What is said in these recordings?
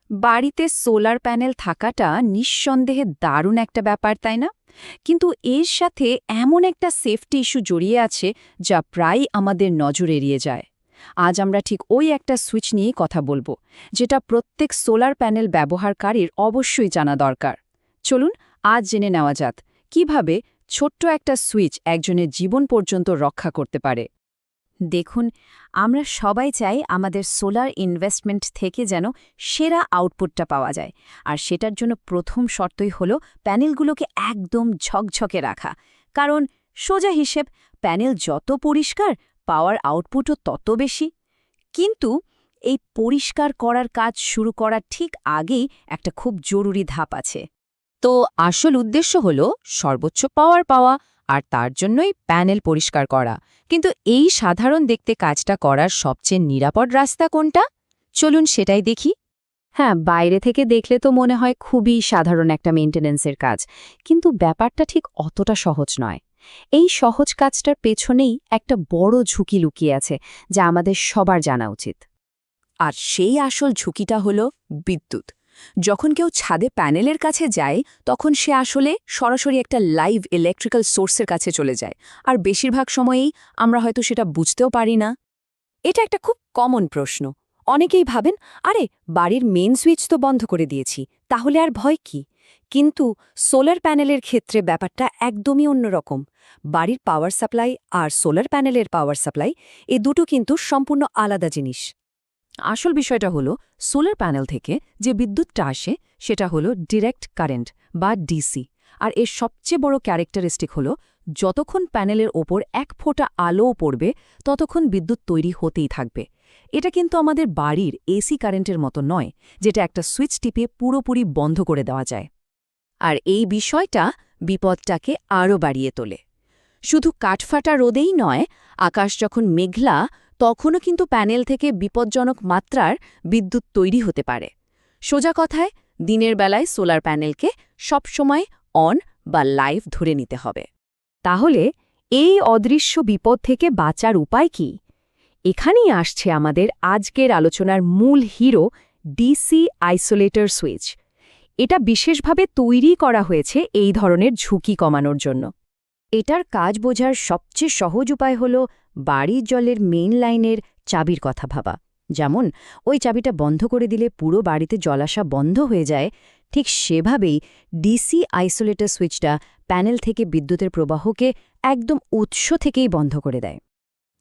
বাড়িতে solar panel থাকাটা নিঃসন্দেহে দারুণ একটা ব্যাপার, তাই না? কিন্তু এর সাথে এমন একটা সেফটি ইস্যু জড়িয়ে আছে যা প্রায়ই আমাদের নজর এড়িয়ে যায়। আজ আমরা ঠিক ওই একটা সুইচ নিয়েই কথা বলবো, যেটা প্রত্যেক সোলার প্যানেল ব্যবহারকারীর অবশ্যই জানা দরকার। চলুন আজ জেনে নেওয়া যাক কিভাবে ছোট্ট একটা সুইচ একজনের জীবন পর্যন্ত রক্ষা করতে পারে। দেখুন, আমরা সবাই চাই আমাদের সোলার ইনভেস্টমেন্ট থেকে যেন সেরা আউটপুটটা পাওয়া যায়, আর সেটার জন্য প্রথম শর্তই হলো প্যানেলগুলোকে একদম ঝকঝকে রাখা। কারণ সোজা হিসেব, প্যানেল যত পরিষ্কার, পাওয়ার আউটপুটও তত বেশি। কিন্তু এই পরিষ্কার করার কাজ শুরু করার ঠিক আগেই একটা খুব জরুরি ধাপ আছে। তো আসল উদ্দেশ্য হলো সর্বোচ্চ পাওয়ার পাওয়া, আর তার জন্যই প্যানেল পরিষ্কার করা। কিন্তু এই সাধারণ দেখতে কাজটা করার সবচেয়ে নিরাপদ রাস্তা কোনটা? চলুন সেটাই দেখি। হ্যাঁ, বাইরে থেকে দেখলে তো মনে হয় খুবই সাধারণ একটা মেইনটেনেন্সের কাজ, কিন্তু ব্যাপারটা ঠিক অতটা সহজ নয়। এই সহজ কাজটার পেছনেই একটা বড় ঝুঁকি লুকিয়ে আছে, যা আমাদের সবার জানা উচিত। আর সেই আসল ঝুঁকিটা হলো বিদ্যুৎ। যখন কেউ ছাদে প্যানেলের কাছে যায়, তখন সে আসলে সরাসরি একটা লাইভ ইলেকট্রিক্যাল সোর্সের কাছে চলে যায়, আর বেশিরভাগ সময়েই আমরা হয়তো সেটা বুঝতেও পারি না। এটা একটা খুব কমন প্রশ্ন। অনেকেই ভাবেন, আরে বাড়ির মেইন সুইচ তো বন্ধ করে দিয়েছি, তাহলে আর ভয় কি? কিন্তু সোলার প্যানেলের ক্ষেত্রে ব্যাপারটা একদমই অন্যরকম। বাড়ির পাওয়ার সাপ্লাই আর সোলার প্যানেলের পাওয়ার সাপ্লাই, এ দুটো কিন্তু সম্পূর্ণ আলাদা জিনিস। আসল বিষয়টা হলো, সোলার প্যানেল থেকে যে বিদ্যুৎটা আসে সেটা হলো ডিরেক্ট কারেন্ট বা ডিসি। আর এর সবচেয়ে বড় ক্যারেক্টারিস্টিক হলো, যতক্ষণ প্যানেলের ওপর এক ফোঁটা আলোও পড়বে, ততক্ষণ বিদ্যুৎ তৈরি হতেই থাকবে। এটা কিন্তু আমাদের বাড়ির এসি কারেন্টের মতো নয়, যেটা একটা সুইচ টিপে পুরোপুরি বন্ধ করে দেওয়া যায়। আর এই বিষয়টা বিপদটাকে আরও বাড়িয়ে তোলে। শুধু কাঠফাটা রোদেই নয়, আকাশ যখন মেঘলা, তখনও কিন্তু প্যানেল থেকে বিপজ্জনক মাত্রার বিদ্যুৎ তৈরি হতে পারে। সোজা কথায়, দিনের বেলায় সোলার প্যানেলকে সবসময় অন বা লাইভ ধরে নিতে হবে। তাহলে এই অদৃশ্য বিপদ থেকে বাঁচার উপায় কি? এখানেই আসছে আমাদের আজকের আলোচনার মূল হিরো, ডিসি আইসোলেটর সুইচ। এটা বিশেষভাবে তৈরি করা হয়েছে এই ধরনের ঝুঁকি কমানোর জন্য। এটার কাজ বোঝার সবচেয়ে সহজ উপায় হল বাড়ির জলের মেইন লাইনের চাবির কথা ভাবা। যেমন ওই চাবিটা বন্ধ করে দিলে পুরো বাড়িতে জল আসা বন্ধ হয়ে যায়, ঠিক সেভাবেই ডিসি আইসোলেটর সুইচটা প্যানেল থেকে বিদ্যুতের প্রবাহকে একদম উৎস থেকেই বন্ধ করে দেয়।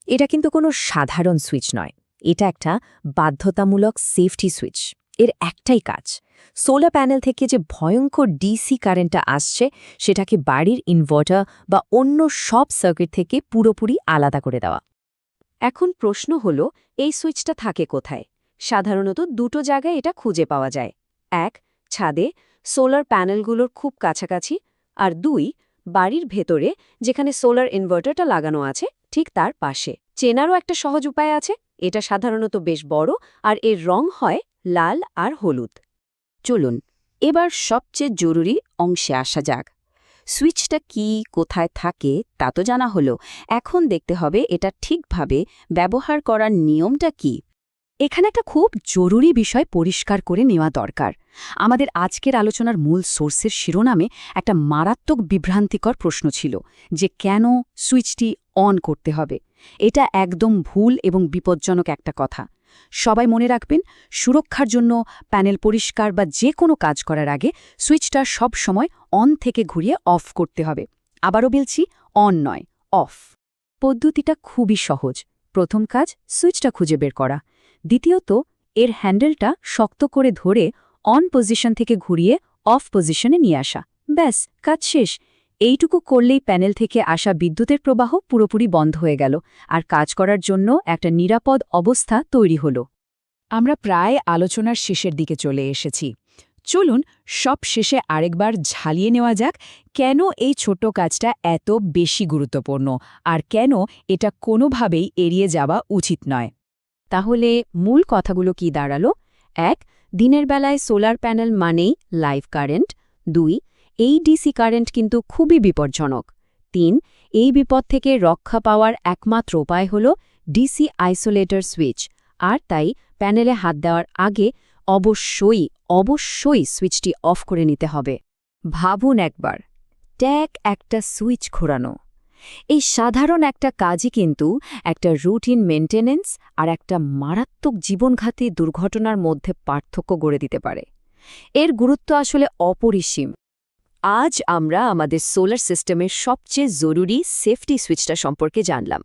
এটা কিন্তু কোনো সাধারণ সুইচ নয়, এটা একটা বাধ্যতামূলক সেফটি সুইচ। এর একটাই কাজ, সোলার প্যানেল থেকে যে ভয়ঙ্কর ডিসি কারেন্টটা আসছে সেটাকে বাড়ির ইনভার্টার বা অন্য সব সার্কিট থেকে পুরোপুরি আলাদা করে দেওয়া। এখন প্রশ্ন হলো, এই সুইচটা থাকে কোথায়? সাধারণত দুটো জায়গায় এটা খুঁজে পাওয়া যায়। এক, ছাদে সোলার প্যানেলগুলোর খুব কাছাকাছি, আর দুই, বাড়ির ভেতরে যেখানে সোলার ইনভার্টারটা লাগানো আছে ঠিক তার পাশে। চেনারও একটা সহজ উপায় আছে। এটা সাধারণত বেশ বড়, আর এর রং হয় লাল আর হলুদ। চলুন এবার সবচেয়ে জরুরি অংশে আসা যাক। সুইচটা কি, কোথায় থাকে তা তো জানা হলো, এখন দেখতে হবে এটা ঠিকভাবে ব্যবহার করার নিয়মটা কি। এখানে একটা খুব জরুরি বিষয় পরিষ্কার করে নেওয়া দরকার। আমাদের আজকের আলোচনার মূল সোর্সের শিরোনামে একটা মারাত্মক বিভ্রান্তিকর প্রশ্ন ছিল যে কেন সুইচটি অন করতে হবে। এটা একদম ভুল এবং বিপজ্জনক একটা কথা। সবাই মনে রাখবেন, সুরক্ষার জন্য প্যানেল পরিষ্কার বা যে কোনো কাজ করার আগে সুইচটা সব সময় অন থেকে ঘুরিয়ে অফ করতে হবে। আবারও বলছি, অন নয়, অফ। পদ্ধতিটা খুবই সহজ। প্রথম কাজ, সুইচটা খুঁজে বের করা। দ্বিতীয়ত, এর হ্যান্ডেলটা শক্ত করে ধরে অন পজিশন থেকে ঘুরিয়ে অফ পজিশনে নিয়ে আসা। ব্যাস, কাজ শেষ। এইটুকু করলেই প্যানেল থেকে আসা বিদ্যুতের প্রবাহ পুরোপুরি বন্ধ হয়ে গেল, আর কাজ করার জন্য একটা নিরাপদ অবস্থা তৈরি হল। আমরা প্রায় আলোচনার শেষের দিকে চলে এসেছি। চলুন সব শেষে আরেকবার ঝালিয়ে নেওয়া যাক কেন এই ছোট কাজটা এত বেশি গুরুত্বপূর্ণ, আর কেন এটা কোনোভাবেই এড়িয়ে যাওয়া উচিত নয়। তাহলে মূল কথাগুলো কি দাঁড়ালো? ১. দিনের বেলায় সোলার প্যানেল মানেই লাইভ কারেন্ট। ২. এই ডিসি কারেন্ট কিন্তু খুবই বিপজ্জনক। ৩. এই বিপদ থেকে রক্ষা পাওয়ার একমাত্র উপায় হল ডিসি আইসোলেটর সুইচ, আর তাই প্যানেলে হাত দেওয়ার আগে অবশ্যই সুইচটি অফ করে নিতে হবে। ভাবুন একবার, ট্যাক একটা সুইচ ঘোরানো। এই সাধারণ একটা কাজই কিন্তু একটা রুটিন মেইনটেনেন্স আর একটা মারাত্মক জীবনঘাতী দুর্ঘটনার মধ্যে পার্থক্য গড়ে দিতে পারে। এর গুরুত্ব আসলে অপরিসীম। আজ আমরা আমাদের সোলার সিস্টেমের সবচেয়ে জরুরি সেফটি সুইচটা সম্পর্কে জানলাম,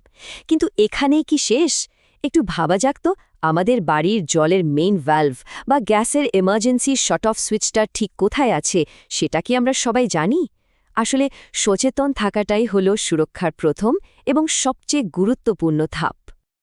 কিন্তু এখানেই কি শেষ? একটু ভাবা যাক তো, আমাদের বাড়ির জলের মেইন ভালভ বা গ্যাসের এমার্জেন্সি শট অফ সুইচটা ঠিক কোথায় আছে সেটা কি আমরা সবাই জানি? আসলে সচেতন থাকাটাই হলো সুরক্ষার প্রথম এবং সবচেয়ে গুরুত্বপূর্ণ ধাপ।